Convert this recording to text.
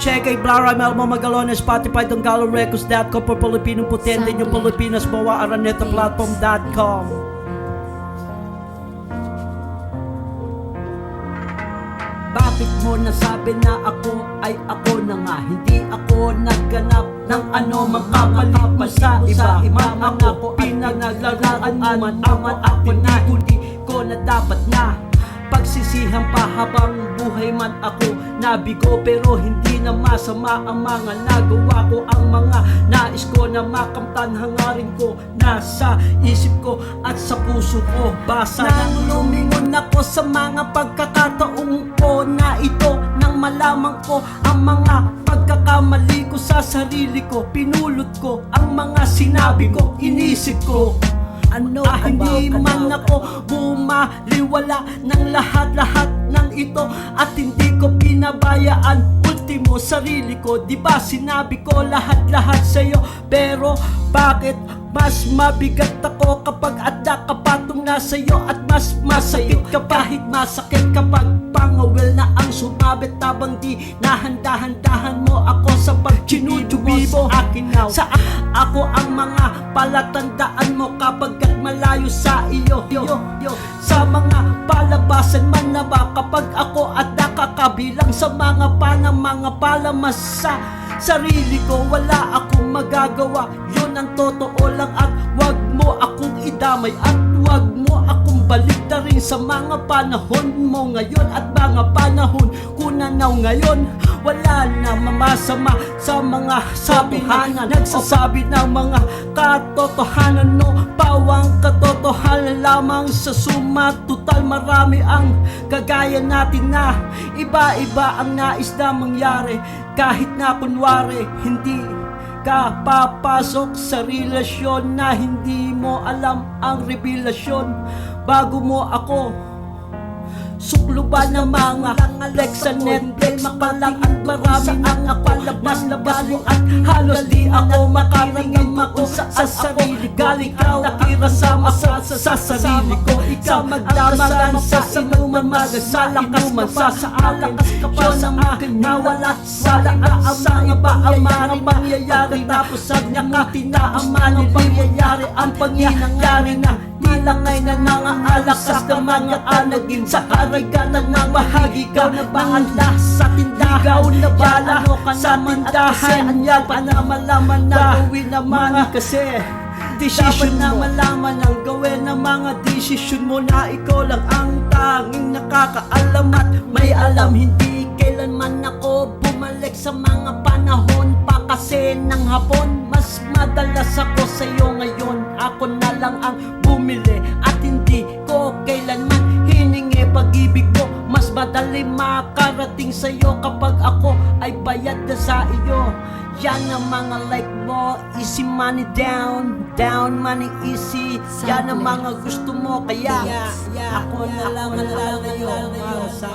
Cheque, Blara, Melmo, Magalona, Spotify, Donggalo Records.com, por Pilipinong Potente, yung Pilipinas, Bawa, Araneta, Platform.com. Bakit mo nasabi na ako ay ako na nga? Hindi ako nagganap ng ano mang kapalit mo sa iba. Man ako pinaglaruan man ako na hindi ko na dapat na pagsisihan pa habang buhay man ako nabigo. Pero hindi na masama ang mga nagawa ko. Ang mga nais ko na makamtan, hangarin ko nasa isip ko at sa puso ko. Basa nang lumingon ako sa mga pagkakataong ko na ito, nang malaman ko ang mga pagkakamali ko sa sarili ko. Pinulot ko ang mga sinabi ko, inisip ko hindi man ako bumaliwala ng lahat-lahat ng ito, at hindi ko pinabayaan ultimo sarili ko. Diba sinabi ko lahat-lahat sa'yo, pero bakit mas mabigat ako kapag ada ka patong nasa'yo, at mas masakit ka kahit masakit kapag pangawil na ang sumabit, tabang di nahandahan-dahan mo ako sa pagchinutubi mo sa akin now. Sa ako ang mga palatandaan mo kapag malayo sa iyo. Sa mga palabasan man na ba kapag ako at nakakabilang sa mga palamas sa sarili ko, wala akong magagawa. Yun ang totoo lang, at wag mo akong idamay at wag mo akong baliktarin sa mga panahon mo ngayon at mga panahon ko na ngayon. Wala na mamasama sa mga sabihanan, nagsasabi ng mga katotohanan, no? Bawang katotohanan lamang sa suma total. Marami ang kagaya natin na iba-iba ang nais na mangyari. Kahit na kunwari hindi ka papasok sa relasyon na hindi mo alam ang revelasyon. Bago mo ako sukluban ng mga lex sa Netflix, makalang at marami ang ako labas-labas mo, at halos di ako makatingin ako sa sarili. Galing ka nakira sama sa sarili ko. Ikaw magdamalan sa inuman, magsalakas ka pa sa alakas ka pa sa akin, nawala sa lakas sa iba ang mga pangyayari. Tapos sa nyakutin na ang mga pangyayari, ang pangyayari na tilangay na nangaalakas ng mga anagin. Sa karagatan ng bahagi ka na bahala sa tindahan, ikaw na bala sa tindahan. Yan pa na malaman na gawin naman, kasi dapat na malaman ang gawin ng mga desisyon mo, na ikaw lang ang tanging nakakaalam at may alam. Hindi kailanman ako bumalik sa mga panahon pa kasi ng hapon. Mas madalas ako sa'yo ngayon, ako na lang ang bumili at hindi ko kailanman hiningi pag-ibig ko. Mas madali makarating sa'yo kapag ako ay bayad na sa iyo. Yan ang mga like mo, easy money down, down money easy. Yan ang mga gusto mo, kaya ako na lang ngayon para sa